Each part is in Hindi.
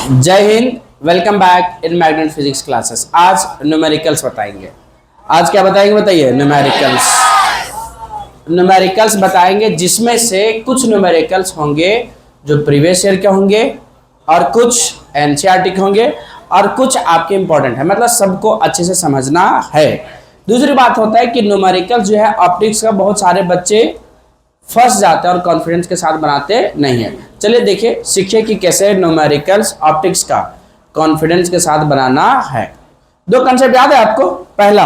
जय Hind. Welcome back in magnet physics classes. आज न्यूमेरिकल्स बताएंगे। आज क्या बताएंगे बताइए? न्यूमेरिकल्स बताएंगे, जिसमें से कुछ न्यूमेरिकल्स होंगे जो प्रीवियस ईयर के होंगे और कुछ एनसीईआरटी के होंगे और कुछ आपके इंपॉर्टेंट है। मतलब सबको अच्छे से समझना है। दूसरी बात होता है कि न्यूमेरिकल्स जो है ऑप्टिक्स का बहुत सारे बच्चे फंस जाते हैं और कॉन्फिडेंस के साथ बनाते नहीं है। चलिए देखिए, सीखिए कि कैसे न्यूमेरिकल्स ऑप्टिक्स का कॉन्फिडेंस के साथ बनाना है। दो कंसेप्ट याद है आपको? पहला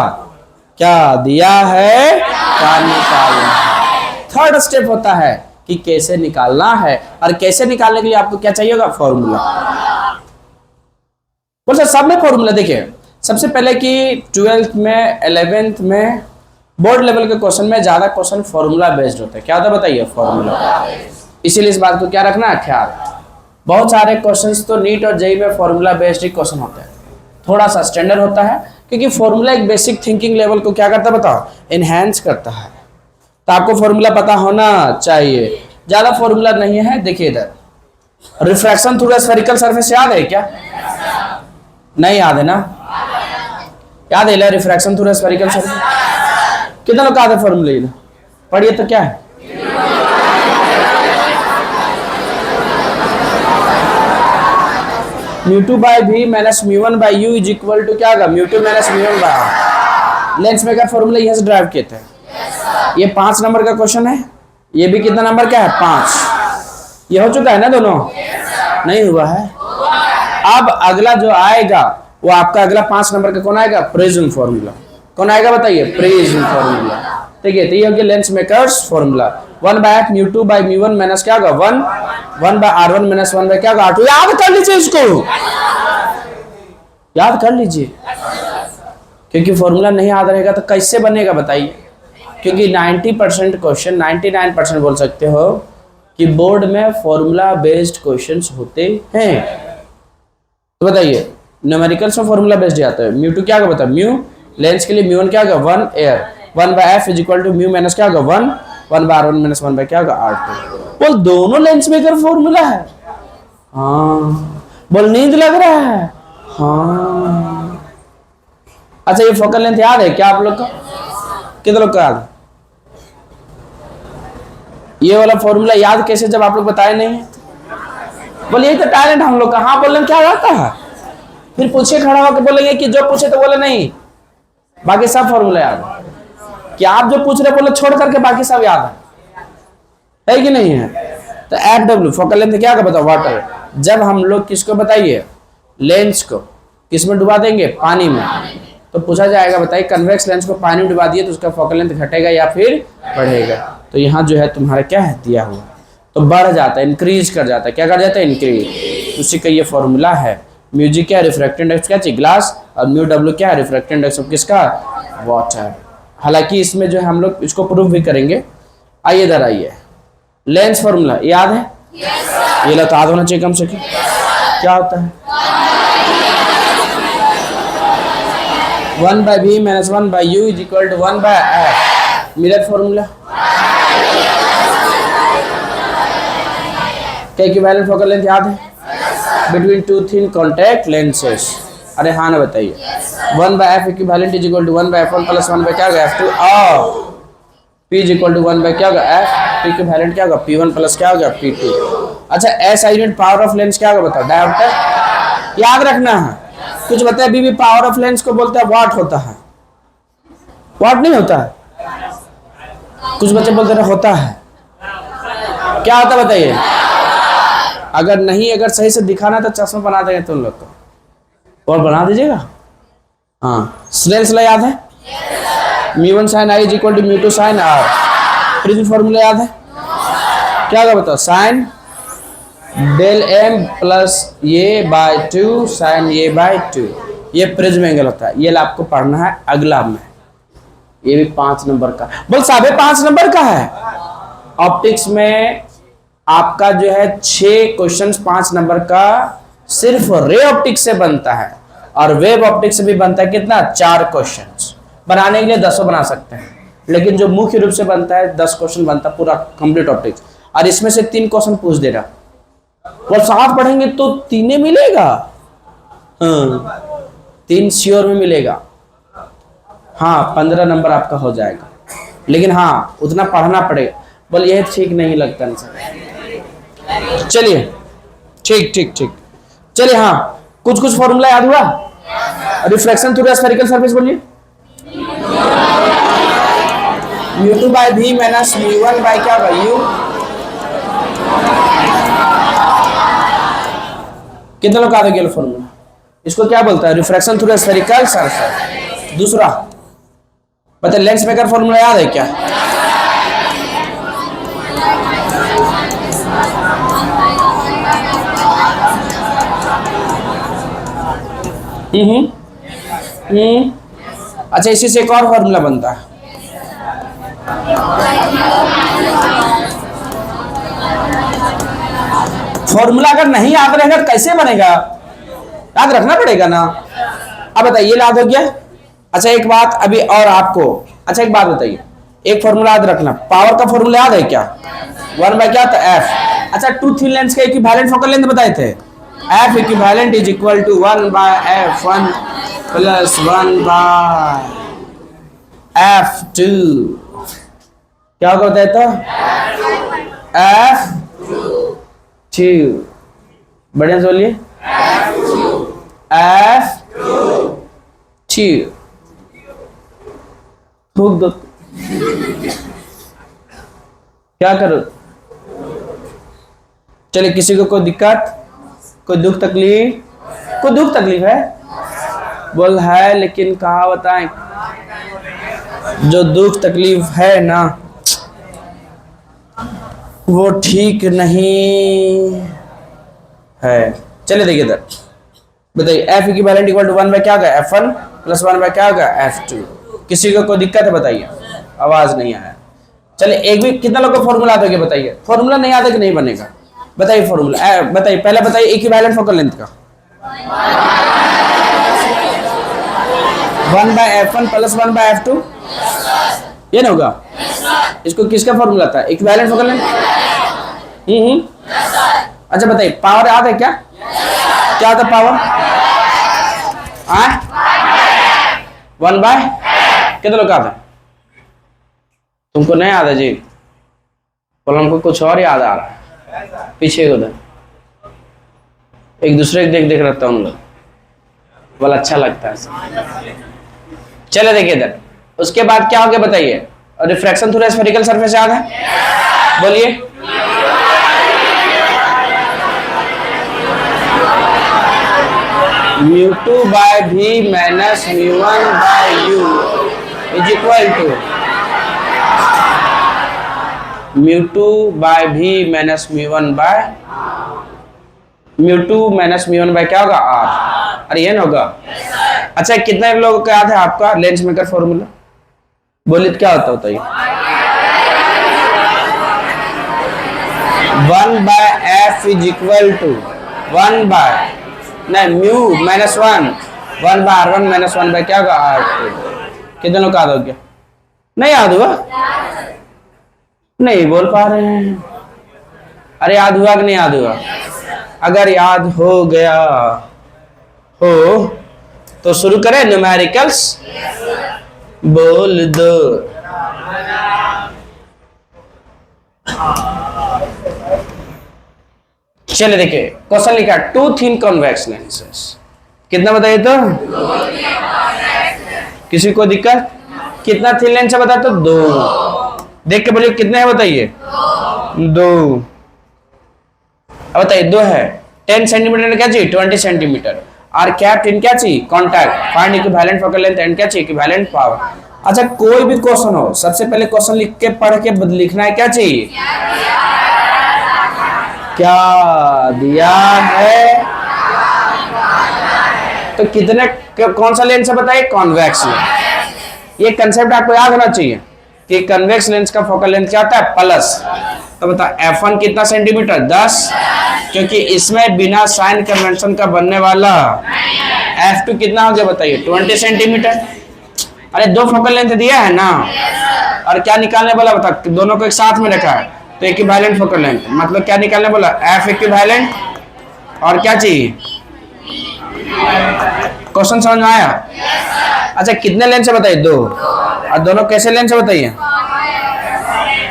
क्या दिया है, क्या निकालना है। थर्ड स्टेप होता है कि कैसे निकालना है, और कैसे निकालने के लिए आपको क्या चाहिए होगा? फॉर्मूला। बोल सर सब में फॉर्मूला। देखिए सबसे पहले कि 12th में 11th में बोर्ड लेवल के क्वेश्चन में ज्यादा क्वेश्चन फॉर्मूला बेस्ड होते हैं। क्या होता है बताइए? फॉर्मूला। इसीलिए इस बात को क्या रखना है ख्याल। बहुत सारे क्वेश्चंस तो नीट और जेईई में फॉर्मूला बेस्ड ही क्वेश्चन होते हैं। थोड़ा सा स्टैंडर्ड होता है क्योंकि फॉर्मूला एक बेसिक थिंकिंग लेवल को क्या करता है बताओ? एनहांस करता है। तो आपको फॉर्मूला पता होना चाहिए। ज्यादा फॉर्मूला नहीं है। देखिए इधर रिफ्रैक्शन थ्रू स्फेरिकल सरफेस याद है क्या? नहीं याद है ना? याद है रिफ्रैक्शन थ्रू स्फेरिकल सरफेस? कितना लोग याद है फॉर्मूले? पढ़िए तो क्या है? म्यू2 बाई वी माइनस म्यू1 by u is equal to क्या होगा? म्यू2 माइनस म्यू1 बाई। लेंस मेकर फॉर्मूला यहाँ से ड्राइव किए थे। ये 5 नंबर का क्वेश्चन है। ये भी कितना नंबर का है? 5। ये हो चुका है ना दोनों? नहीं हुआ है। अब अगला जो आएगा वो आपका अगला 5 नंबर का कौन आएगा? Prism formula. कौन आएगा बताइए? Prism formula. ठीक है, तो ये हो गया लेंस मेकर्स फॉर्मूला। 1 बाय म्यू2 बाई म्यू1 माइनस क्या होगा? 1 बाय r1 माइनस 1 बाय क्या होगा? r2। याद कर लीजिए इसको, याद कर लीजिए, क्योंकि फॉर्मूला नहीं याद रहेगा तो कैसे बनेगा बताइए? क्योंकि 90% क्वेश्चन, 99% बोल सकते हो कि बोर्ड में फॉर्मूला बेस्ड क्वेश्चंस होते हैं। तो बताइए न्यूमेरिकल्स में फॉर्मूला बेस्ड आता है। म्यू2 क्या होगा बताओ? म्यू लेंस के लिए म्यू1 क्या होगा? 1 air. 1 by F is equal to mu minus क्या होगा? 1 बाय r1 माइनस 1 बाय क्या होगा? r2। बोल दोनों लेंस मेकर फॉर्मूला है। हाँ। बोल नींद लग रहा है। हाँ। अच्छा ये फोकल लेंथ याद है क्या आप लोग का? कितने लोग को याद है? ये वाला फॉर्मूला याद कैसे जब आप लोग बताए नहीं? बोल यही तो टैलेंट हम लोग का। हाँ बोलने क्या आता है? फिर पूछे खड़ा होकर बोलेंगे कि जो पूछे तो बोले नहीं, बाकी सब फॉर्मूला याद है। क्या आप जो पूछ रहे बोले छोड़ करके बाकी सब याद है कि नहीं है? तो एफ डब्ल्यू फोकल लेंथ क्या बताओ? वाटर। जब हम लोग किसको बताइए? लेंस को किस में डुबा देंगे? पानी में। तो पूछा जाएगा बताइए कन्वेक्स लेंस को पानी में डुबा दिए तो उसका फोकल लेंथ घटेगा या फिर बढ़ेगा? तो यहाँ जो है तुम्हारा क्या है दिया हुआ, तो बढ़ जाता है, इंक्रीज कर जाता है। क्या कर जाता है? इंक्रीज। उसी का ये फॉर्मूला है। म्यूजी क्या है? रिफ्रैक्टिव इंडेक्स क्या चाहिए? ग्लास। और म्यू डब्ल्यू क्या है? रिफ्रैक्टिव इंडेक्स ऑफ किसका? वाटर। हालांकि इसमें जो है हम लोग इसको प्रूव भी करेंगे। आइए इधर आइए। लेंस फॉर्मूला याद है? ये लो तो याद होना चाहिए कम से कम। क्या होता है? 1 by v minus 1 by u is equal to 1 by f। Mirror formula क्या? इक्विवेलेंट फोकल लेंथ याद है? Between two thin contact lenses. अरे हाँ ना बताइए। 1 by f equivalent is equal to 1 by f1 plus 1 by क्या होगा? f2। और p is equal to 1 by क्या होगा? f। p इक्विवेलेंट क्या होगा? p1 प्लस क्या होगा? p2। अच्छा SI unit power of lens क्या होगा बताओ? डायोप्टर। याद रखना है। कुछ बताए अभी भी पावर ऑफ लेंस को बोलते हैं वाट होता है। वाट नहीं होता है। कुछ बच्चे बोलते हैं होता है। क्या होता है बताइए? अगर नहीं, अगर सही से दिखाना तो चश्मा बना देंगे तुम लोग को। और बना दीजिएगा। हाँ स्नेल्स लॉ याद है? म्यू1 sine i is equal to म्यू2 साइन आर। प्रिज्म फॉर्मूला याद है? क्या होगा बताओ? साइन डेल एम प्लस ये बाय 2 साइन ये बाय 2। ये प्रिज्म एंगल होता है। ये आपको पढ़ना है अगला में। ये भी 5 नंबर का। बोल साढ़े 5 नंबर का है। ऑप्टिक्स में आपका जो है 6 क्वेश्चंस 5 नंबर का सिर्फ रे ऑप्टिक्स से बनता है, और वेव ऑप्टिक्स से भी बनता है कितना? 4 क्वेश्चंस। बनाने के लिए 10 बना सकते हैं, लेकिन जो मुख्य रूप से बनता है 10 क्वेश्चन बनता है पूरा कंप्लीट ऑप्टिक्स। और इसमें से 3 क्वेश्चन पूछ दे रहा। और साथ पढ़ेंगे तो 3 मिलेगा, हाँ 3 श्योर में मिलेगा। हाँ 15 नंबर आपका हो जाएगा, लेकिन हाँ उतना पढ़ना पड़ेगा। बोल यह ठीक नहीं लगता ना सर। चलिए ठीक ठीक ठीक। चलिए हाँ कुछ कुछ फॉर्मूला याद हुआ। रिफ्लेक्शन थ्रू स्फेरिकल सरफेस बोलिए। u2 bye v minus u1 bye क्या होगा u। कितने लोग याद हो गया फॉर्मूला? इसको क्या बोलता है? Refraction through spherical surface. दूसरा पता लेंस मेकर फॉर्मूला याद है क्या? अच्छा इसी से एक और फॉर्मूला बनता है। फॉर्मूला अगर नहीं याद रहेगा कैसे बनेगा? याद रखना पड़ेगा ना। अब बताइए याद हो गया? अच्छा एक बात अभी और आपको, अच्छा एक बात बताइए, एक फॉर्मूला याद रखना, पावर का फॉर्मूला याद है क्या? 1 बाय क्या था एफ। अच्छा टू थिन लेंस का इक्विवेलेंट फोकल लेंथ बताए थे, F equivalent is equal to 1 by f1 plus 1 by f2। क्या होगा बताया था? f2। बढ़िया से बोलिए f2। थूक दो क्या करो। चलिए किसी को कोई दिक्कत, कोई दुख तकलीफ? कोई दुख तकलीफ है? बोल है, लेकिन कहा बताएं जो दुख तकलीफ है ना वो ठीक नहीं है। चलिए देखिए इधर बताइए, F equivalent equal to 1 by क्या होगा f1 प्लस 1 बाय क्या होगा f2। किसी को कोई दिक्कत है बताइए? आवाज नहीं आया। चलिए एक भी कितना लोग को फॉर्मूला आता है बताइए? फॉर्मूला नहीं आता कि नहीं बनेगा? बताइए फॉर्मूला बताइए, पहले बताइए इक्विवेलेंट फोकल लेंथ का। 1 by f1 plus 1 by f2, ये ना होगा? इसको किसका फॉर्मूला था? Equivalent focal length. अच्छा बताइए पावर याद है क्या? क्या था पावर? 1 बाय कितने लोग याद है? तुमको नहीं याद है जी? बोलो हमको कुछ और याद आ रहा है। पीछे उधर एक दूसरे को देख देख रहता हूँ हम लोग, बोला अच्छा लगता है। चले देखिए इधर, उसके बाद क्या हो गया बताइए? रिफ्रैक्शन थ्रू स्फेरिकल सरफेस याद है? बोलिए। mu2 by v minus mu1 by u is equal to mu2 by v minus mu1 by mu2 minus mu1 by क्या होगा r। अरे ये ना होगा? अच्छा कितने लोगों को याद है आपका लेंस मेकर फॉर्मूला? बोलिए क्या होता है? 1 by f is equal to 1 by नहीं mu minus 1 1 by r1 minus 1 by क्या होगा r2। कितने लोग याद हो गया? नहीं याद हुआ? नहीं बोल पा रहे हैं। अरे याद हुआ कि नहीं याद हुआ? अगर याद हो गया हो तो शुरू करें न्यूमेरिकल्स। बोल दो। चलिए देखिए क्वेश्चन लिखा टू थिन कॉन्वेक्स लेंसेस। कितना बताइए तो? किसी को दिक्कत? कितना थिन लेंस है बताए तो? 2। देख के बोलिए कितने हैं बताइए? 2। अब बताइए 2 है 10 सेंटीमीटर क्या चाहिए? 20 सेंटीमीटर। आर कैप्ड इन क्या चाहिए? Contact. Find equivalent focal length and क्या चाहिए? Equivalent power. अच्छा कोई भी क्वेश्चन हो सबसे पहले क्वेश्चन लिख के पढ़ के लिखना है क्या चाहिए? क्या दिया है? तो कितने कौन सा लेंस है बताइए? Convex lens. ये कंसेप्ट आपको याद होना चाहिए कि कन्वेक्स लेंस का फोकल लेंथ क्या होता है? प्लस। तो बता f1 कितना सेंटीमीटर? 10, क्योंकि इसमें बिना साइन कन्वेंशन का बनने वाला। f2 कितना हो गया बताइए? 20 सेंटीमीटर। अरे 2 फोकल लेंथ दिया है ना, और क्या निकालने बोला बता? दोनों को एक साथ में रखा है तो इक्विवेलेंट फोकल लेंथ। मतलब क्या निकालने बोला? f इक्विवेलेंट और क्या चाहिए? क्वेश्चन समझ में आया? अच्छा कितने लेंस है बताइए? 2। और दोनों कैसे लेंस है बताइए?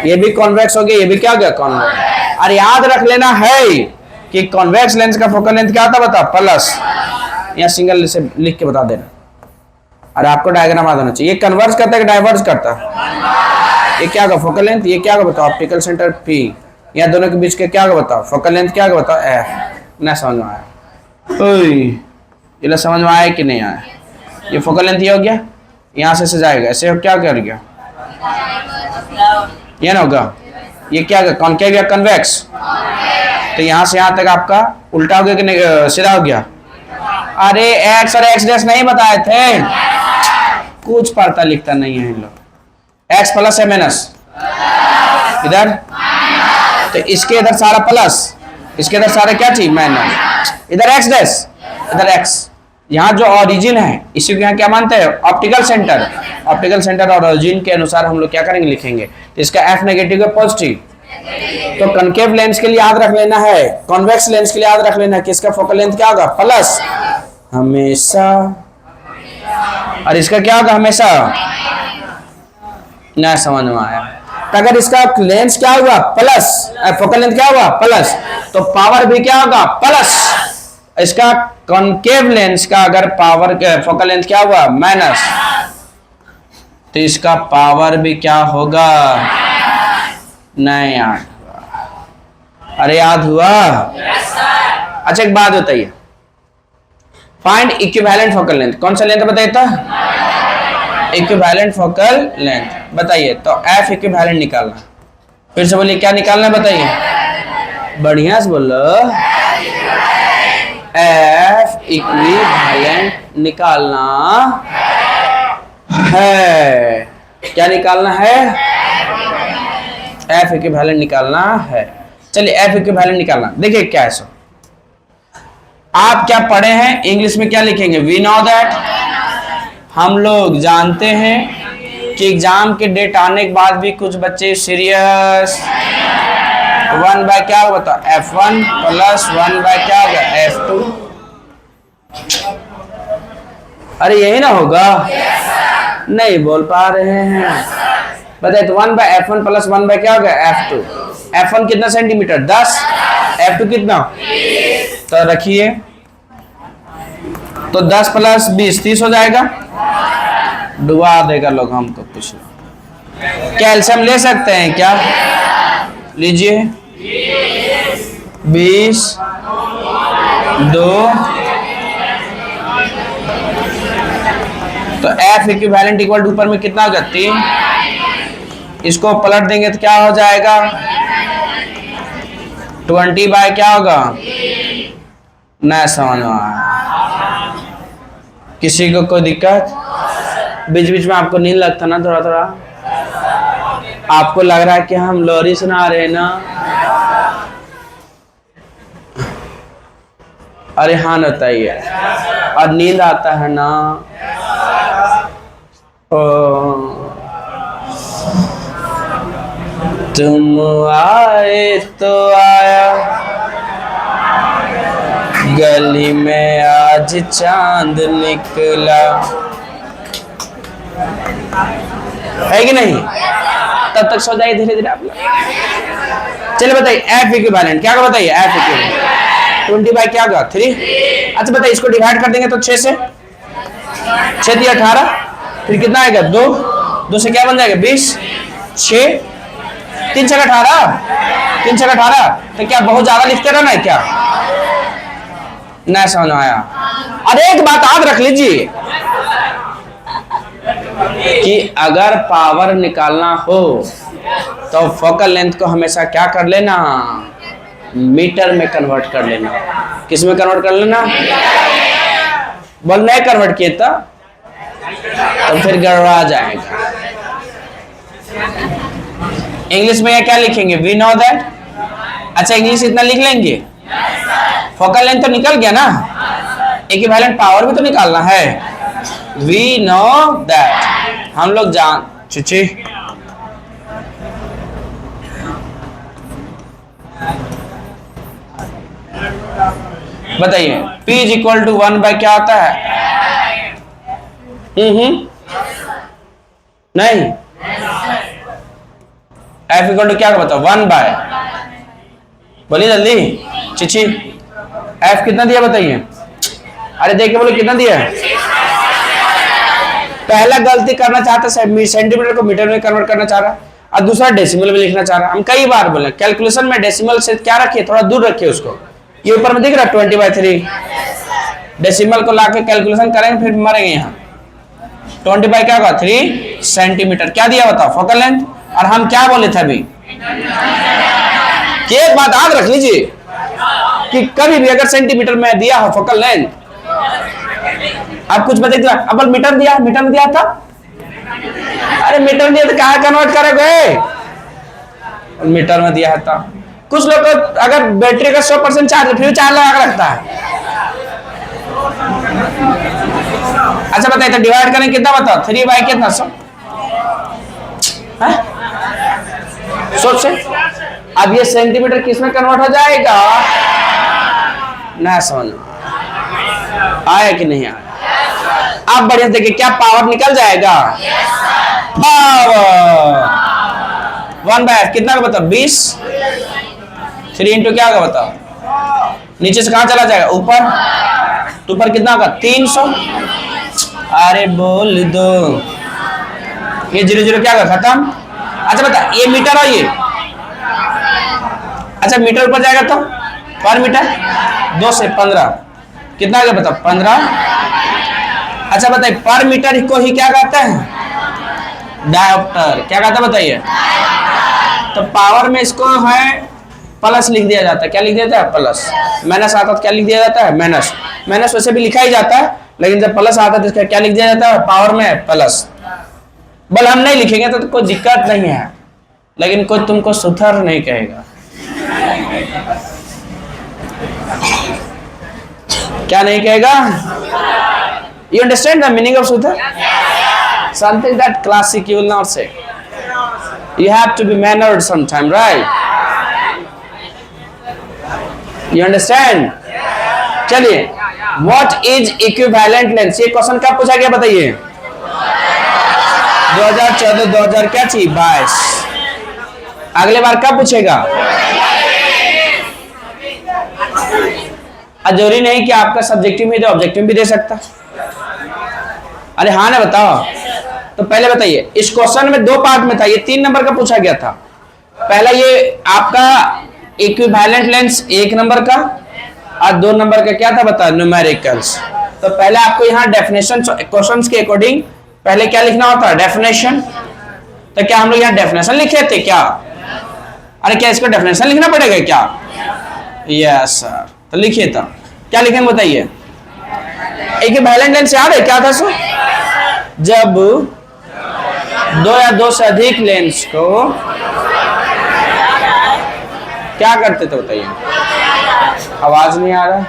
ये भी कॉन्वेक्स हो गया, ये भी क्या हो गया? कॉन्वेक्स। और याद रख लेना है कि कॉन्वेक्स लेंस का फोकल लेंथ क्या होता है? बता, प्लस। या सिंगल से लिख के बता देना। और आपको डायग्राम आ जाना चाहिए। ये कन्वर्स करता है कि डाइवर्स करता है? ये क्या होगा? Focal length. ये क्या होगा बताओ? Optical centre P। या दोनों के बीच के क्या होगा बताओ? फोकल लेंथ क्या होगा बताओ? F। ना समझ में आया? ये समझ में आया कि नहीं आया? ये फोकल लेंथ ये हो गया, यहाँ से जाएगा ऐसे, क्या कर गया? ये ना होगा? ये क्या होगा? कॉनकेव या कन्वेक्स? तो यहाँ से यहाँ तक आपका उल्टा हो गया कि नहीं, सीधा हो गया? अरे एक्स और एक्स डैश नहीं बताए थे? कुछ पढ़ता लिखता नहीं है इन लोग। एक्स प्लस है माइनस, इधर तो इसके इधर सारा प्लस, इसके इधर सारा क्या चाहिए? माइनस। इधर एक्स डैश, इधर एक्स। यहाँ जो ओरिजिन है इसी को यहाँ क्या मानते हैं? Optical centre. ऑप्टिकल सेंटर और ओरिजिन के अनुसार हम लोग क्या करेंगे? लिखेंगे। इसका एफ नेगेटिव है, पॉजिटिव। तो कनकेव लेंस के लिए याद रख लेना है, कॉन्वेक्स लेंस के लिए याद रख लेना है कि इसका फोकल लेंथ क्या होगा? प्लस हमेशा। और इसका क्या होगा? हमेशा। ना समझ में आया? तो अगर इसका लेंस क्या हुआ? प्लस, फोकल लेंथ क्या हुआ? प्लस, तो पावर भी क्या होगा? प्लस। इसका कॉनकेव लेंस का अगर पावर फोकल लेंथ क्या हुआ? माइनस, तो इसका पावर भी क्या होगा? नहीं याद। अरे याद हुआ? अच्छा एक बात बताइए, फाइंड इक्विवेलेंट फोकल लेंथ। कौन सा लेंथ बताइए तो? इक्विवेलेंट फोकल लेंथ बताइए। तो एफ इक्विवेलेंट निकालना। फिर से बोलिए, क्या निकालना बढ़िया? बढ़िया से बोलो। एफ इक्विवेलेंट निकालना है। क्या निकालना है? एफ इक्विवेलेंट निकालना है। चलिए एफ इक्विवेलेंट निकालना। देखिए क्या है सो, आप क्या पढ़े हैं? इंग्लिश में क्या लिखेंगे? We know that. हम लोग जानते हैं कि एग्जाम के डेट आने के बाद भी कुछ बच्चे सीरियस 1 बाय क्या होगा? तो F1 प्लस 1 बाय क्या होगा? F2। अरे यही ना होगा? नहीं बोल पा रहे हैं, बताइए। तो 1 बाय F1 प्लस 1 बाय क्या होगा? F2। F1 कितना सेंटीमीटर? 10। F2 कितना? तो रखिए, तो 10 प्लस 20 30 हो जाएगा। डुबा देगा लोग हमको। कुछ कैल्शियम ले सकते हैं क्या? लीजिए, 20 2। तो F इक्विवेलेंट इक्वल टू ऊपर में कितना होगा? 3। इसको पलट देंगे तो क्या हो जाएगा? 20 बाय क्या होगा? ना समझ में आया? किसी को कोई दिक्कत? बीच बीच में आपको नींद लगता ना थोड़ा थोड़ा? आपको लग रहा है कि हम लोरी सुना रहे हैं ना? अरे हाँ बताइए। और नींद आता है ना? तुम आए तो आया, गली में आज चांद निकला, है कि नहीं? तब तक सो जाइए धीरे धीरे आप लोग। चलिए बताइए एफ इक्विवेलेंट क्या होगा? बताइए एफ इक्विवेलेंट 20 बाय क्या होगा? 3। अच्छा बताइए, इसको डिवाइड कर देंगे तो 6 से 6 दिया 18, फिर कितना आएगा? 2 2 से क्या बन जाएगा? 20 6 3 6 18 3 6 18। तो क्या बहुत ज्यादा लिखते रहना है क्या? नहीं समझ आया? अरे एक बात याद रख लीजिए कि अगर पावर निकालना हो तो फोकल लेंथ को हमेशा क्या कर लेना? मीटर में कन्वर्ट कर लेना। किस में कन्वर्ट कर लेना? बोल नहीं कन्वर्ट किए तो फिर गड़बड़ा जाएगा। इंग्लिश में क्या लिखेंगे? We know that. अच्छा इंग्लिश इतना लिख लेंगे? फोकल लेंथ तो निकल गया ना, इक्विवेलेंट पावर भी तो निकालना है। वी नो दैट, हम लोग जान चिची बताइए P is equal to 1 by क्या होता है? नहीं, F इक्वल टू क्या बताओ? 1 बाय, बोलिए जल्दी चिची, F कितना दिया बताइए? अरे देखिए बोलो कितना दिया है? पहला गलती करना चाहता सेंटीमीटर को मीटर में कन्वर्ट करना चाह रहा, और दूसरा डेसिमल में लिखना चाह रहा। हम कई बार बोले कैलकुलेशन में डेसिमल से क्या रखिए, थोड़ा दूर रखिए उसको। ये ऊपर में दिख रहा है 20/3, डेसिमल को लाके कैलकुलेशन करेंगे फिर मरेंगे यहाँ। 20 क्या होगा? 3 सेंटीमीटर। क्या दिया बताओ? Focal length. और हम क्या बोले थे अभी? कि एक बात याद रख लीजिए कि कभी भी अगर सेंटीमीटर में दिया हो फोकल लेंथ, आप कुछ बताइए, अब मीटर दिया था, अरे मीटर दिया तो कहाँ कन्वर्ट करोगे? मीटर में दिया था। कुछ लोग अगर बैटरी का 100% चार्ज फिर चार्ज लगा कर रखता है। अच्छा बताइए तो डिवाइड करें कितना बताओ? 3 बाई कितना? 100 सोच से। अब ये सेंटीमीटर किस में कन्वर्ट हो जाएगा? ना समझ आया कि नहीं आया? आप बढ़िया देखिए, क्या पावर निकल जाएगा? पावर 1 बाय कितना का बताओ? 20। 3 इंटू क्या होगा बताओ? नीचे से कहां चला जाएगा? ऊपर। तो ऊपर कितना होगा? 300। अरे बोल दो, ये 0 0 क्या होगा? खत्म। अच्छा बता, ये मीटर है ये। अच्छा मीटर ऊपर जाएगा तो पर मीटर 2 से 15 कितना आ गया बताओ? 15। अच्छा बताइए पर मीटर को ही क्या कहते हैं? डायोप्टर। क्या कहता है बताइए? तो पावर में इसको है प्लस लिख दिया जाता है। क्या लिख दिया जाता है? प्लस। माइनस आता है क्या लिख दिया जाता है? माइनस। माइनस वैसे भी लिखा ही जाता है, लेकिन जब प्लस आता है तो इसका क्या लिख दिया जाता है? पावर में प्लस। बल हम नहीं लिखेंगे तो कोई दिक्कत नहीं है, लेकिन कोई तुमको सुथर नहीं कहेगा। क्या नहीं कहेगा? You understand the meaning of Sudha? Something that classic you will not say. You have to be mannered sometime, right? You understand? चलिए, what is equivalent length? ये क्वेश्चन कब पूछा गया बताइए? 2014 2000 क्या चाहिए? 22। अगले बार कब पूछेगा? जरूरी नहीं कि आपका सब्जेक्टिव में दे, ऑब्जेक्टिव भी दे सकता। अरे हाँ ना बताओ। तो पहले बताइए, इस क्वेश्चन में 2 पार्ट में था, ये 3 नंबर का पूछा गया था। पहला ये आपका इक्विवेलेंट लेंस 1 नंबर का, और 2 नंबर का क्या था बता? न्यूमेरिकल्स। तो पहले आपको यहाँ डेफिनेशन, क्वेश्चंस के अकॉर्डिंग पहले क्या लिखना होता है? डेफिनेशन। तो क्या हम लोग यहाँ डेफिनेशन लिखे थे क्या? अरे क्या इसको डेफिनेशन लिखना पड़ेगा क्या? Yes sir. तो लिखिए, तो क्या लिखेंगे बताइए? इक्विवेलेंट लेंस याद है क्या था सो? जब 2 या 2 से अधिक लेंस को क्या करते थे बताइए? आवाज नहीं आ रहा।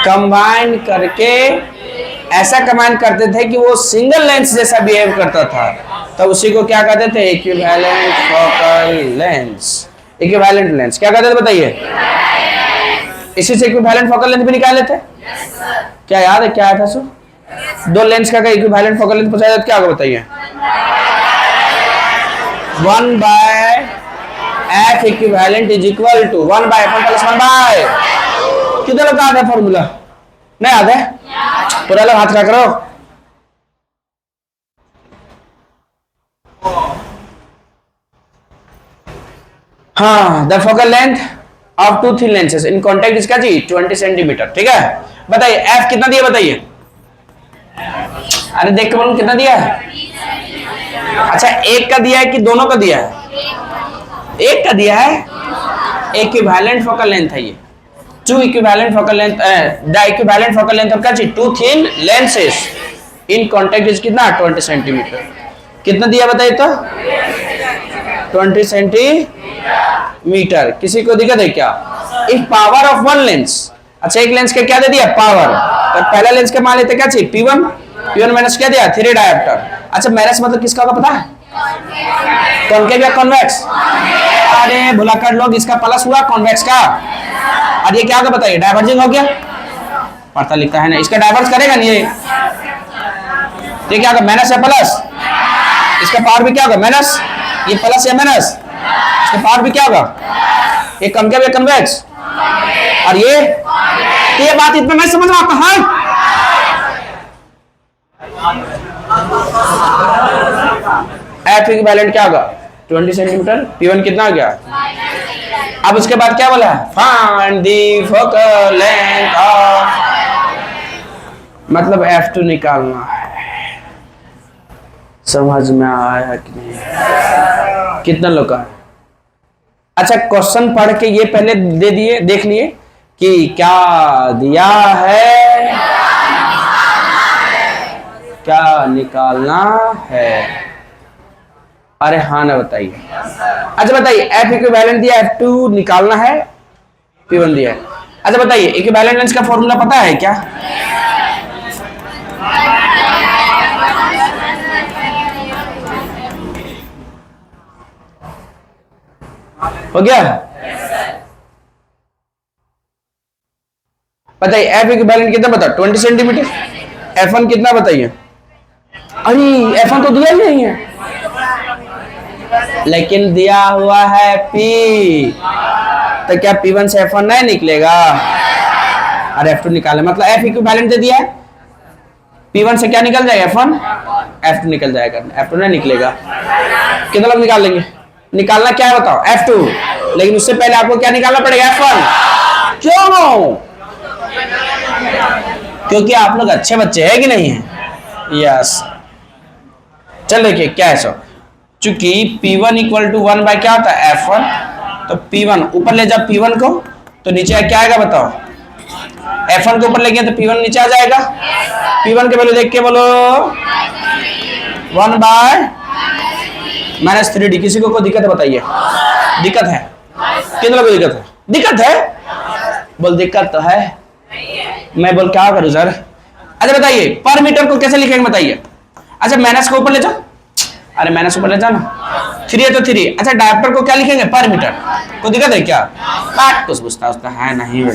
कंबाइन करके, ऐसा कंबाइन करते थे कि वो सिंगल लेंस जैसा बिहेव करता था, तब उसी को क्या कहते थे? Equivalent focal lens. Equivalent lens क्या कहते थे बताइए? इसी से इक्विवेलेंट फोकल लेंथ भी निकाल लेते। क्या याद है क्या था सो? 2 लेंस का इक्विवेलेंट फोकल लेंथ पूछा जाए तो क्या होगा बताइए? 1 by F equivalent is equal to 1 by F1 plus 1 by. कितना लोग याद है फॉर्मूला? नहीं याद है? पूरा लोग हाथ रख रहे हो। हाँ, the focal length of 2 thin lenses in contact इसका जी 20 सेंटीमीटर। ठीक है, बताइए F कितना दिया बताइए? अरे देख के बोलो कितना दिया है? अच्छा, एक का दिया है कि दोनों का दिया है? एक का दिया है। इक्विवेलेंट फोकल लेंथ है ये। 2 equivalent focal length, the equivalent focal length of क्या चाहिए? 2 thin lenses in contact is कितना? 20 सेंटीमीटर। कितना दिया बताइए तो? 20 सेंटीमीटर। किसी को दिक्कत है क्या? इफ पावर ऑफ 1 लेंस, अच्छा एक लेंस का क्या दे दिया? पावर। तो पहला लेंस का मान लेते क्या चाहिए? P1। P1 माइनस क्या दिया? 3 डायोप्टर। अच्छा माइनस मतलब किसका होगा पता है? कॉन्केव या कॉन्वेक्स? अरे भुला कर लोग, इसका प्लस हुआ कॉन्वेक्स का। और ये क्या होगा बताइए, डाइवर्जिंग हो गया, पढ़ता लिखता है ना, इसका डाइवर्स करेगा नहीं ये क्या होगा, माइनस या प्लस, इसका पावर भी क्या होगा माइनस, ये प्लस या माइनस, इसका पावर भी क्या होगा, ये कॉन्केव या कन्वेक्स, और ये बात इतना नहीं समझ में आता है। एफ इक्विवेलेंट क्या होगा 20 सेंटीमीटर, P1 कितना हो गया। अब उसके बाद क्या बोला, find the focal length of, मतलब F2 निकालना है। समझ में आया कि नहीं, कितना लोग का। अच्छा क्वेश्चन पढ़ के ये पहले दे दिए, देख लिए कि क्या दिया है, क्या निकालना है। अरे हाँ ना बताइए। अच्छा बताइए, F इक्विवेलेंट दिया, F2 निकालना है, P1 दिया है। अच्छा बताइए, इक्विवेलेंट लेंस का फॉर्मूला पता है क्या, हो गया। बताइए F इक्विवेलेंट कितना बता, 20 सेंटीमीटर, F1 कितना बताइए। अरे F1 तो दिया ही नहीं है, लेकिन दिया हुआ है P, तो क्या P1 से F1 नहीं निकलेगा, और F2 निकाले, मतलब F इक्विवेलेंट दे दिया है, P1 से क्या निकल जाएगा F1, F2 निकल जाएगा, F2 नहीं निकलेगा। कितना लोग निकाल लेंगे, निकालना क्या है बताओ, F2, लेकिन उससे पहले आपको क्या निकालना पड़ेगा F1। क्यों, क्योंकि आप लोग अच्छे बच्चे हैं कि नहीं है। यस, चल देखिए क्या है सो, चूंकि P1 इक्वल टू 1 बाय क्या होता है F1, तो P1 ऊपर ले जाओ P1 को, तो नीचे क्या आएगा बताओ, F1 को ऊपर ले गया तो P1 नीचे आ जाएगा। P1 के वैल्यू देख के बोलो 1 बाय -3D। किसी को कोई दिक्कत है बताइए, दिक्कत है, कितने लोगों को दिक्कत है, दिक्कत है, बोल दिक्कत तो है, मैं बोल क्या करूं सर। अच्छा बताइए पर मीटर को कैसे लिखेंगे बताइए। अच्छा माइनस को ऊपर ले जाओ, अरे माइनस ऊपर ले जाओ ना, 3 है तो 3। अच्छा डायप्टर को क्या लिखेंगे पर मीटर, को दिक्कत है क्या, बात कुछ पूछता उसका है नहीं,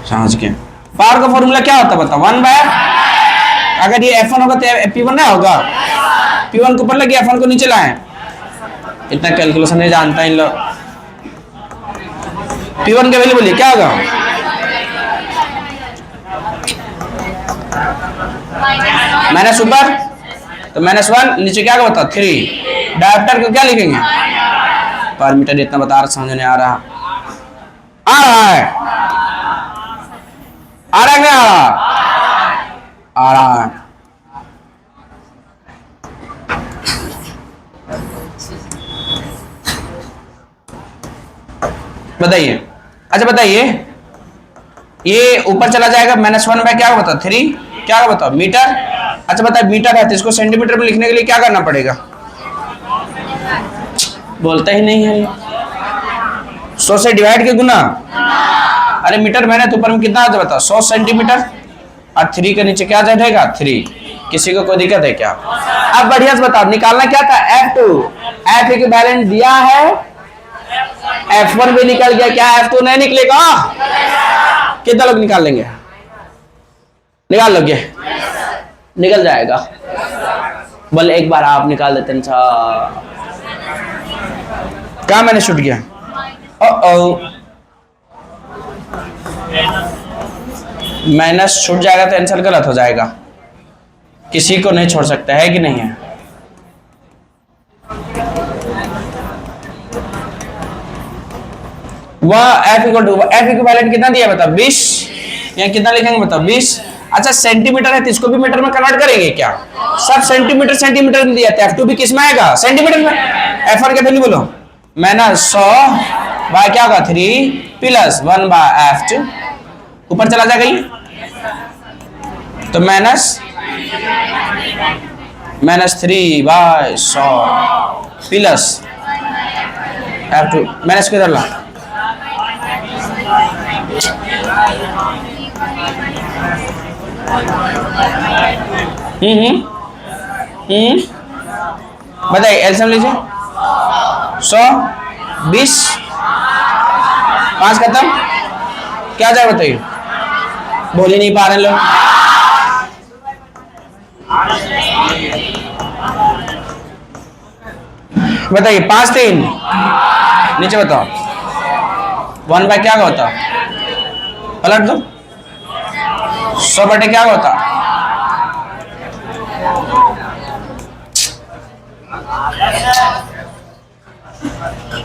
समझ के। पावर का फॉर्मूला क्या होता है बताओ, 1 बाय, अगर ये F1 होगा तो P1 ना होगा, P1 को ऊपर लगे F1 को नीचे लाए, इतना कैलकुलेशन नहीं जानता इन लोग। P1 के वैल्यू बोलिए क्या होगा, माइनस ऊपर तो -1, नीचे क्या होगा बताओ 3। डायप्टर को क्या लिखेंगे, पर मीटर, इतना बता रहा, समझ नहीं आ रहा, आ रहा है, आ रहा है क्या, आ रहा है। बताइए। अच्छा बताइए, ये ऊपर चला जाएगा -1 बाय क्या होगा बताओ 3, क्या होगा बताओ मीटर। अच्छा बताइए मीटर है तो इसको सेंटीमीटर में लिखने के लिए क्या करना पड़ेगा, बोलता ही नहीं है, 100 से डिवाइड के गुना, अरे मीटर मैंने तो ऊपर में कितना आता बताओ 100 सेंटीमीटर, और 3 के नीचे क्या जाएगा 3। किसी को कोई दिक्कत है क्या। अब बढ़िया से बताओ निकालना क्या था, F2, F इक्विवेलेंट दिया है, F1 भी निकल गया, क्या F2 नहीं निकलेगा, कितना लोग निकाल लेंगे, निकाल लोगे, निकल जाएगा। बोले एक बार आप निकाल देते हैं, क्या मैंने छूट गया, माइनस छूट जाएगा तो आंसर गलत हो जाएगा, किसी को नहीं छोड़ सकता है कि नहीं है। वह F इक्विवेलेंट कितना दिया बताओ 20, यहाँ कितना लिखेंगे बताओ 20। अच्छा सेंटीमीटर है तो इसको भी मीटर में कन्वर्ट करेंगे क्या, सब सेंटीमीटर सेंटीमीटर में दिया था, F2 भी किस में आएगा सेंटीमीटर में। F1 के वैल्यू बोलो -100 बाय क्या होगा 3 प्लस 1 बाय F2, ऊपर चला जाएगा ये तो -3 बाय 100 प्लस F2, माइनस किधर ला, बताइए एलसीएम लीजिए 100 20, 5 खत्म, क्या जाए बताइए? बोल ही नहीं पा रहे लोग। बताइए 5 3, नीचे बताओ 1 बाय क्या होता? पलट दो, 100 बटे क्या होता?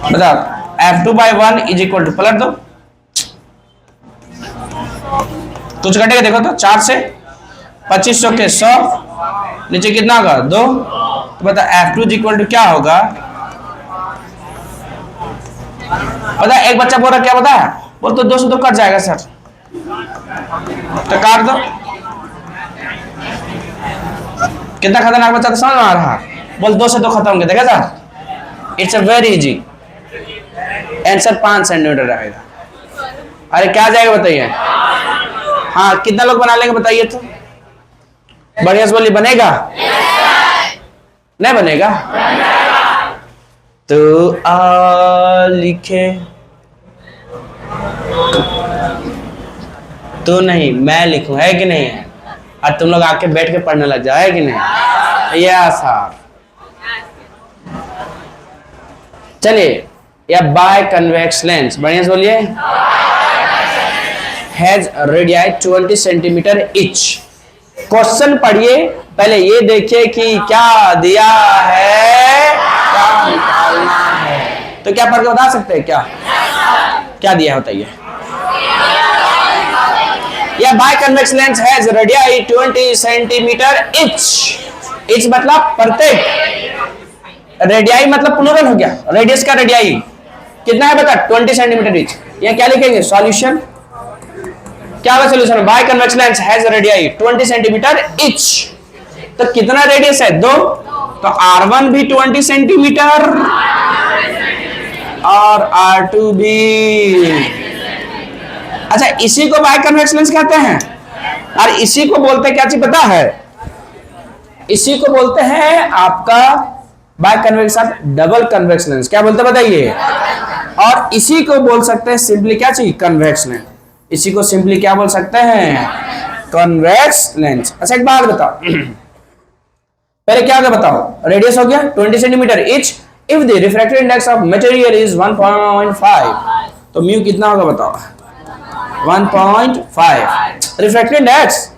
बताओ F2 by 1 is equal to, पलट दो, कुछ घटेगा देखो तो, 4 से 2500 के 100, नीचे कितना होगा 2, तो बता F2 इज इक्वल टू क्या होगा? पता एक बच्चा बोल रहा क्या पता है, बोल तो 2 से 2 कट जाएगा सर, तो काट दो। कितना खतरनाक बच्चा, तो समझ में आ रहा? बोल 2 से 2 खत्म होंगे, देखा sir, it's a very easy. Answer 5 centimetre रहेगा। अरे क्या जाएगा बताइए? हाँ कितना लोग बना लेंगे बताइए तो? बढ़िया से बोलिए, बनेगा? नहीं बनेगा? तो आ लिखे तो नहीं मैं लिखूं, है कि नहीं है? और तुम लोग आके बैठ के पढ़ने लग जाओ, है कि नहीं? Yes sir. चलिए, या बाय कन्वेक्स लेंस, बढ़िया से बोलिए, has radii 20 centimetre etch. Question पढ़िए, पहले ये देखिए कि क्या दिया है, क्या निकालना है। तो क्या पढ़ के बता सकते हैं क्या? क्या दिया बताइए? या biconvex lens has radii 20 centimetre each. Each मतलब प्रत्येक, रेडियाई मतलब प्लूरल हो गया, रेडियस का रेडियाई कितना है बता? 20 सेंटीमीटर इच। यहाँ क्या लिखेंगे? सॉल्यूशन। क्या होगा solution? Biconvex lens has radii 20 centimetre each. तो कितना रेडियस है? 2, तो R1 भी 20 सेंटीमीटर और R2 भी। अच्छा, इसी को बाय कन्वेक्स लेंस कहते हैं, और इसी को बोलते हैं क्या चीज पता है? इसी को बोलते हैं आपका biconvex double convex lens. क्या बोलते बताइए? और इसी को बोल सकते हैं सिंपली क्या चीज? Convex lens. इसी को सिंपली क्या बोल सकते हैं? Convex lens. अच्छा एक बात बताओ, पहले क्या होगा बताओ? रेडियस हो गया 20 centimetre etch. If the refractive index of material is 1.5, तो म्यू कितना होगा बताओ? 1.5। Refractive index,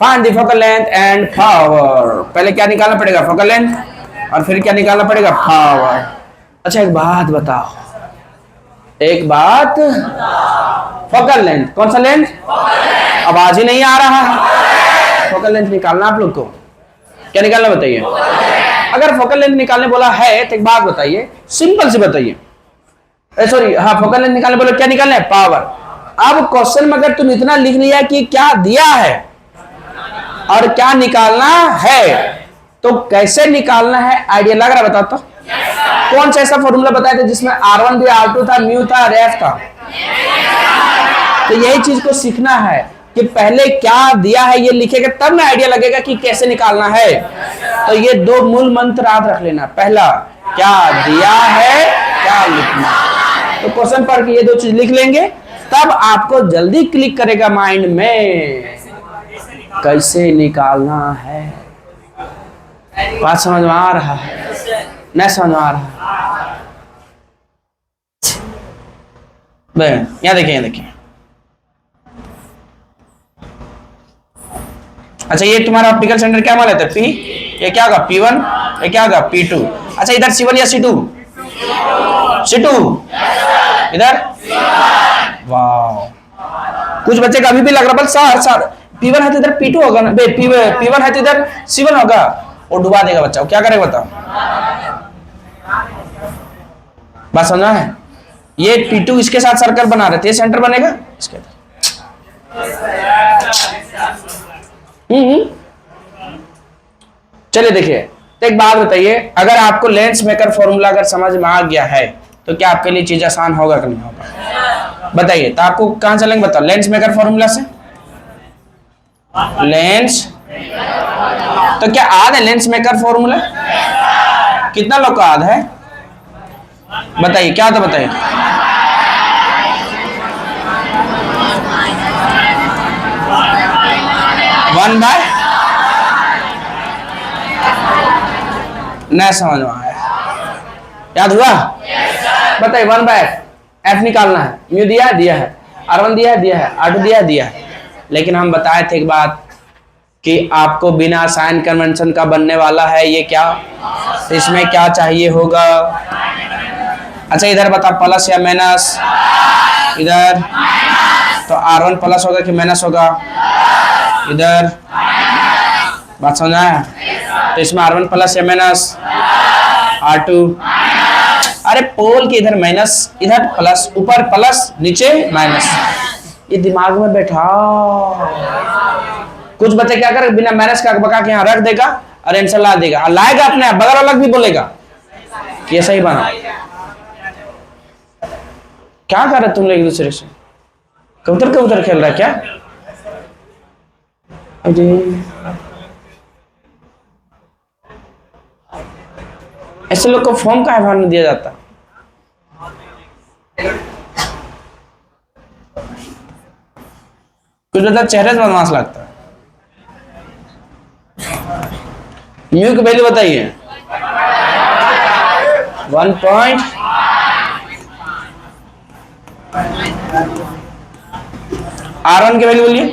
find the focal length and power. पहले क्या निकालना पड़ेगा? फोकल लेंथ, और फिर क्या निकालना पड़ेगा? पावर। अच्छा एक बात बताओ, एक बात, फोकल लेंथ, कौन सा लेंथ? आवाज ही नहीं आ रहा है। फोकल लेंथ निकालना आप लोग को, क्या निकालना बताइए? अगर फोकल लेंथ निकालने बोला है तो एक बात बताइए, सिंपल सी बताइए, सॉरी हाँ फोकल लेंथ निकालने बोला, क्या निकालना है? पावर। अब क्वेश्चन में अगर तुम इतना लिख लिया कि क्या दिया है और क्या निकालना है, तो कैसे निकालना है आइडिया लग रहा है? बताओ तो कौन सा ऐसा फॉर्मूला बताया था जिसमें R1 भी, R2 था, म्यू था, रेफ था? तो यही चीज को सीखना है कि पहले क्या दिया है ये लिखेगा, तब ना आइडिया लगेगा कि कैसे निकालना है। तो ये 2 मूल मंत्र याद रख लेना, पहला क्या दिया है, क्या लिखना। तो क्वेश्चन पढ़ के ये 2 चीज लिख लेंगे, तब आपको जल्दी क्लिक करेगा माइंड में कैसे निकालना है। बात समझ में आ रहा है? नहीं समझ में आ रहा? यहाँ देखिए, यहाँ देखिए। अच्छा ये तुम्हारा ऑप्टिकल सेंटर क्या मान लेते हैं? P, ये क्या होगा? P1, ये क्या होगा? P2। अच्छा इधर C1 या C2? C2 इधर। वाह, कुछ बच्चे का अभी भी लग रहा है सर P1 है तो इधर P2 होगा ना, P1 है तो इधर C1 होगा। वो डुबा देगा बच्चा, वो क्या करेगा बताओ? बात समझना है? ये P2 इसके साथ सर्कल बना रहे थे, सेंटर बनेगा इसके। चलिए देखिए, तो एक बात बताइए, अगर आपको लेंस मेकर फॉर्मूला अगर समझ में आ गया है तो क्या आपके लिए चीज आसान होगा कि नहीं होगा? बताइए। तो आपको कहां चलेंगे बताओ? लेंस मेकर फॉर्मूला से। लेंस, तो क्या याद है लेंस मेकर फॉर्मूला? कितना लोग को याद है? बताइए क्या था, बताइए। वन बाय, नहीं समझ में आया, याद हुआ? बताइए, वन बाय एफ निकालना है, म्यू दिया है, R1 दिया है, R2 दिया है। लेकिन हम बताए थे एक बात कि आपको बिना साइन कन्वेंशन का बनने वाला है ये क्या, तो इसमें क्या चाहिए होगा? अच्छा इधर बता, प्लस या माइनस? इधर तो R1 प्लस होगा कि माइनस होगा? इधर बात समझ आया? तो इसमें R1 प्लस या माइनस? R2, अरे पोल के इधर माइनस, इधर प्लस, ऊपर प्लस नीचे माइनस, ये दिमाग में बैठा। कुछ बच्चे क्या कर बिना माइनस का बका के यहाँ रख देगा और आंसर ला देगा, और लाएगा अपने बगल अलग भी बोलेगा कि ऐसा ही बना। क्या कर रहे तुम लोग एक दूसरे से? कबूतर खेल रहा है क्या? अरे ऐसे लोग को फॉर्म का आह्वान नहीं दिया जाता। कुछ मतलब चेहरे से बदमाश लगता है। म्यू की वैल्यू बताइए। 1 पॉइंट, R1 की वैल्यू बोलिए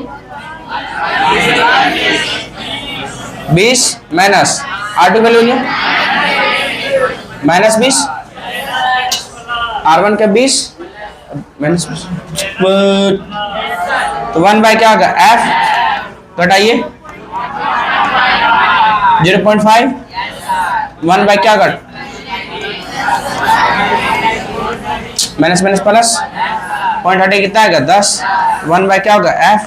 20 माइनस R2 की वैल्यू बोलिए माइनस 20, R1 का 20 माइनस 20, तो 1 बाय क्या होगा? F घटाइए 0.5, 1 बाय क्या होगा? माइनस माइनस प्लस, पॉइंट हटे कितना आएगा? 10, 1 बाय क्या होगा? F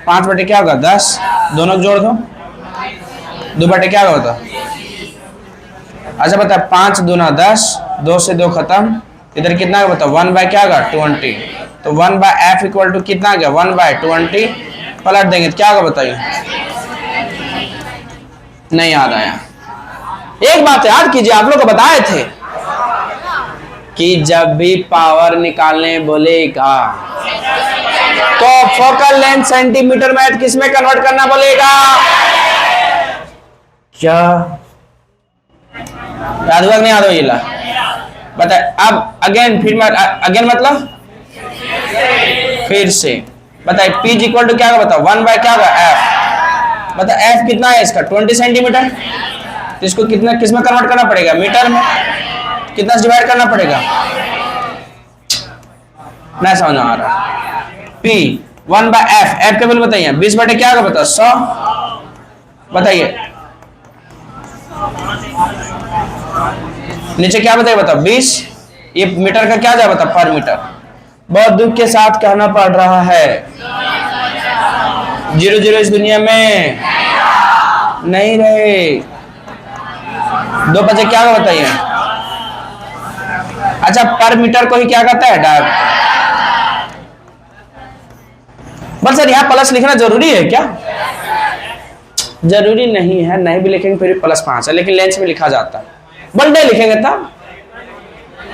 5 बटे क्या होगा? 10, दोनों को जोड़ दो, 2 बटे क्या होगा? अच्छा बता, 5 दूना 10, 2 से 2 खत्म, इधर कितना है बता? 1 बाय क्या होगा? 20, तो 1 बाय F इक्वल टू कितना आ गया? 1 बाय 20, पलट देंगे तो क्या होगा बताइए? नहीं याद आया। एक बात याद कीजिए, आप लोग को बताए थे कि जब भी पावर निकालने बोलेगा तो फोकल लेंथ सेंटीमीटर में किस में कन्वर्ट करना बोलेगा? क्या याद हुआ नहीं? याद हो ये ला बता। अब अगेन, फिर अगेन मतलब फिर से बताए। P इक्वल टू क्या होगा बताओ? 1 बाय क्या होगा? F। बता F कितना है इसका? 20 सेंटीमीटर, तो इसको कितना किस में कन्वर्ट करना पड़ेगा? मीटर में। कितना से डिवाइड करना पड़ेगा? नहीं समझ आ रहा। P 1 बाय F के वैल्यू बताइए। 20 बटे क्या होगा बताओ? 100। बताइए नीचे क्या बताइए बताओ? 20। ये मीटर का क्या जाए बताओ? पर मीटर। बहुत दुख के साथ कहना पड़ रहा है 0 इस दुनिया में नहीं रहे। 2 बजे क्या होगा बताइए? अच्छा पर मीटर को ही क्या कहता है? डायमीटर। बस सर यहाँ प्लस लिखना जरूरी है क्या? जरूरी नहीं है, नहीं भी लिखेंगे फिर +5 है, लेकिन लेंस में लिखा जाता है। बल्डे लिखेंगे तब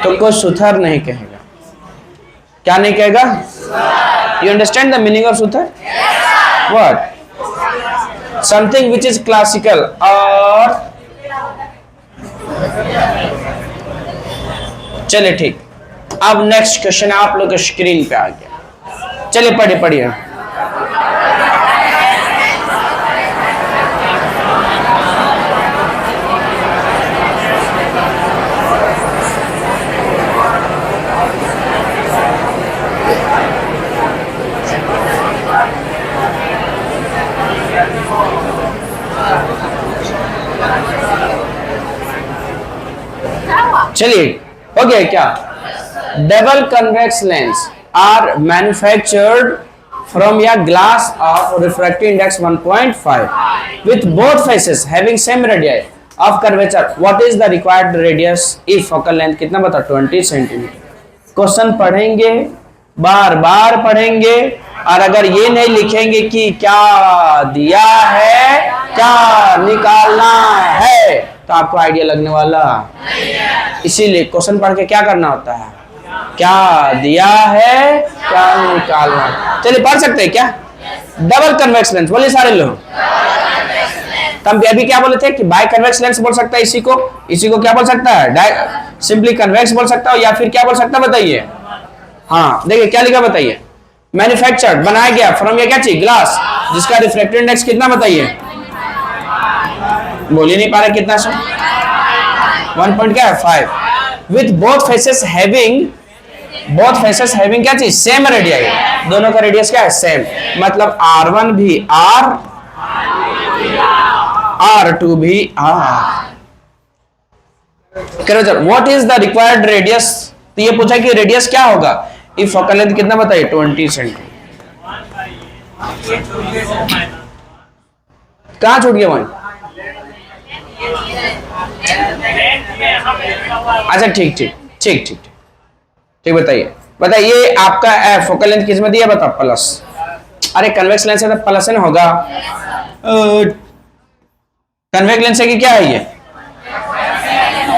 तो कोई सुथर नहीं कहेगा। क्या नहीं कहेगा? You understand the meaning of Suthar? What? Something which is classical और चलिए ठीक। अब नेक्स्ट क्वेश्चन आप लोग के स्क्रीन पे आ गया। चलिए पढ़िए। चलिए हो गया क्या? Double convex lens are manufactured from a glass of refractive index 1.5 with both faces having same radii of curvature. What is the required radius if focal length कितना बता? 20 सेंटीमीटर। क्वेश्चन पढ़ेंगे, बार बार पढ़ेंगे, और अगर ये नहीं लिखेंगे कि क्या दिया है, क्या निकालना है, तो आपको आइडिया लगने वाला, इसीलिए क्वेश्चन पढ़ के क्या करना होता है, क्या दिया है क्या निकालना। चलिए पढ़ सकते हैं क्या? डबल कन्वेक्स लेंस, बोलिए सारे लोग। तब अभी क्या बोले थे कि बाय कन्वेक्स लेंस बोल सकता है इसी को क्या बोल सकता है, सिंपली कन्वेक्स बोल सकता है, या फिर क्या बोल सकता है बताइए। हाँ देखिए क्या लिखा बताइए, मैन्युफैक्चर्ड बनाया गया फ्रॉम, ये क्या चीज, ग्लास, जिसका रिफ्रैक्टिव इंडेक्स कितना बताइए, बोल ही नहीं पा रहे कितना सर, 1 पॉइंट क्या है 5, विथ बोथ फेसेस हैविंग क्या चीज, सेम रेडियस, दोनों का रेडियस क्या है सेम, मतलब R1 भी R, R2 भी R। What is the required radius, तो ये पूछा कि रेडियस क्या होगा, इफ फोकल लेंथ कितना बताइए 20 सेंटीमीटर। कहां छूट गया वहीं, अच्छा ठीक बताइए आपका फोकल लेंथ किस में दिया बताओ, प्लस, अरे कन्वेक्स लेंस है तो प्लस ना होगा, कन्वेक्स लेंस है कि क्या है, ये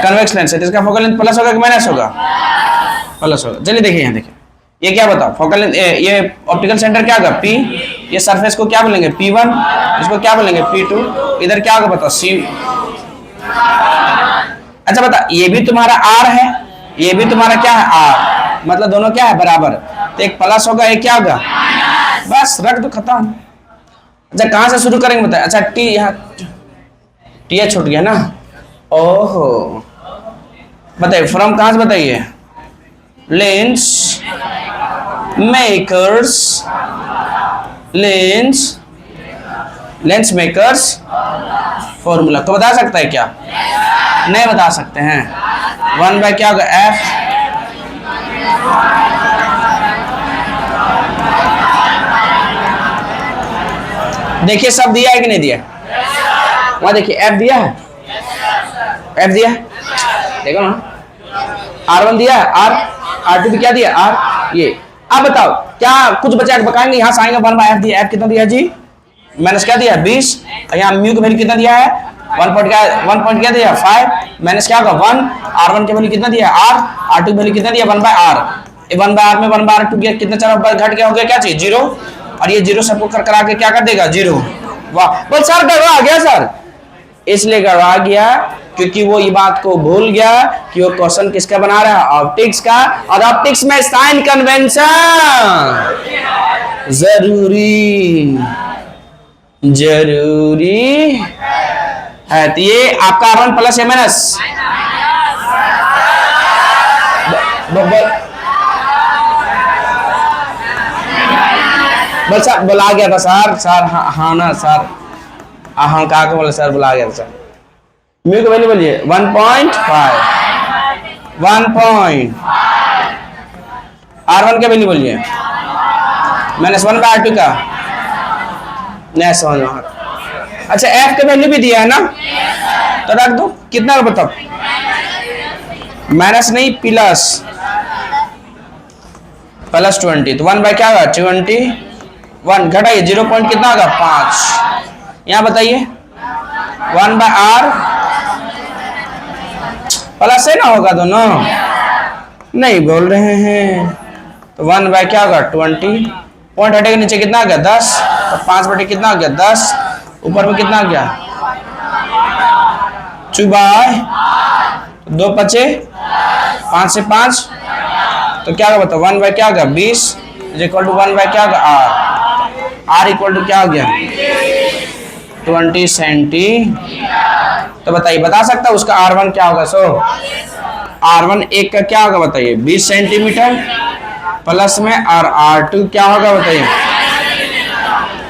कन्वेक्स लेंस है, इसका फोकल लेंथ प्लस होगा कि माइनस होगा, प्लस होगा। चलिए देखिए यहाँ देखिए, ये क्या बताओ फोकल लेंथ, ये ऑप्टिकल सेंटर क्या होगा P, ये सरफेस को क्या बोलेंगे P1, इसको क्या बोलेंगे P2, इधर क्या होगा बताओ C। अच्छा बता, ये भी तुम्हारा R है, ये भी तुम्हारा क्या है R, मतलब दोनों क्या है बराबर, तो एक प्लस होगा एक क्या होगा, बस रख दो खत्म। अच्छा कहां से शुरू करेंगे बताइए, अच्छा T, यहाँ T छूट गया ना, ओहो बताइए फ्रॉम कहां से बताइए, लेंस मेकर्स फॉर्मूला, तो बता सकता है क्या, नहीं बता सकते हैं, 1 बाय क्या होगा F, देखिए सब दिया है कि नहीं दिया, वहां देखिए F दिया है, F दिया है देखो ना, R1 दिया है, R2 भी क्या दिया R, ये अब बताओ क्या कुछ बचा बताएंगे, यहाँ से आएंगे 1 बाय F दिया, F कितना दिया जी, माइनस क्या दिया 20, यहाँ म्यू की वैल्यू कितना दिया है 1 पॉइंट क्या दिया 5, माइनस क्या होगा 1, R1 की वैल्यू कितना दिया R, R2 की वैल्यू कितना दिया 1 बाय R, 1 बाय R में 1 बाय R2 गया कितना, चला घट गया हो गया क्या चीज 0, और ये 0 सबको करा के क्या कर देगा 0, वाह बोल सर गड़बड़ा गया सर, इसलिए गड़बड़ा गया क्योंकि वो ये बात को भूल गया कि वो क्वेश्चन किसका बना रहा है, ऑप्टिक्स का, और ऑप्टिक्स में साइन कन्वेंशन जरूरी है, तो ये आपका R1 प्लस या माइनस, बस बुला गया था सर हाँ ना सर, हाँ कहा को बोले सर बुला गया था सर, म्यू की वैल्यू बोलिए 1.5, 1 R1 का वैल्यू बोलिए माइनस 1 बाय R2 का, नहीं समझ में, अच्छा F का वैल्यू भी दिया है ना, तो रख दो कितना बताओ, माइनस नहीं प्लस 20, तो 1 बाय क्या होगा 21, घटाइए 0 पॉइंट कितना होगा 5, यहाँ बताइए 1 बाय R प्लस है ना होगा दोनों, नहीं बोल रहे हैं, तो 1 बाय क्या होगा 20, पॉइंट हटेगा नीचे कितना आ गया 10, तो 5 बटे कितना आ गया 10, ऊपर में कितना आ गया 2 बाय 2 बचे 5 से 5, तो क्या होगा बताओ 1 बाय क्या होगा 20 इक्वल टू 1 बाय क्या होगा R इक्वल टू क्या हो गया 20 सेंटी, तो बताइए बता सकता है उसका R1 क्या होगा, सो R1 एक का क्या होगा बताइए 20 सेंटीमीटर प्लस में, और R2 क्या होगा बताइए,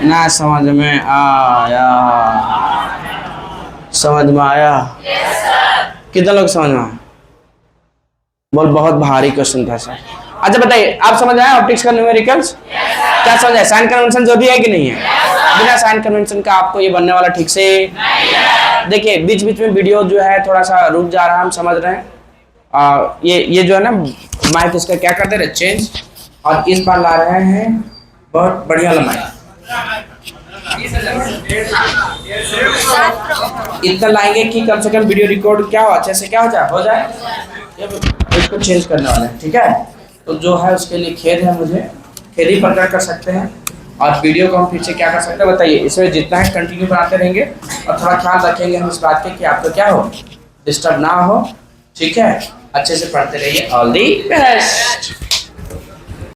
ना समझ में आया, कितना लोग समझ में आया, बोल बहुत भारी क्वेश्चन था सर। अच्छा बताइए आप समझ आए ऑप्टिक्स का न्यूमेरिकल्स, क्या समझ आए, साइन कन्वेंशन जो भी है कि नहीं है, बिना साइन कन्वेंशन का आपको ये बनने वाला ठीक से, देखिए बीच बीच में वीडियो जो है थोड़ा सा रुक जा रहा है, हम समझ रहे हैं, ये जो है ना माइक इसका क्या करते रहे चेंज, और इस बार ला रहे हैं बहुत बढ़िया वाला माइक, इतना लाएंगे कि कम से कम वीडियो रिकॉर्ड क्या हो, अच्छे से क्या हो जाए। इसको चेंज करने वाले हैं, ठीक है। तो जो है उसके लिए खेद है, मुझे खेद ही प्रकट कर सकते हैं। और वीडियो को हम फिर से क्या कर सकते हैं बताइए। इसमें जितना है कंटिन्यू बनाते रहेंगे और थोड़ा ख्याल रखेंगे हम इस बात के कि आपको क्या हो, डिस्टर्ब ना हो, ठीक है। अच्छे से पढ़ते रहिए। All the best.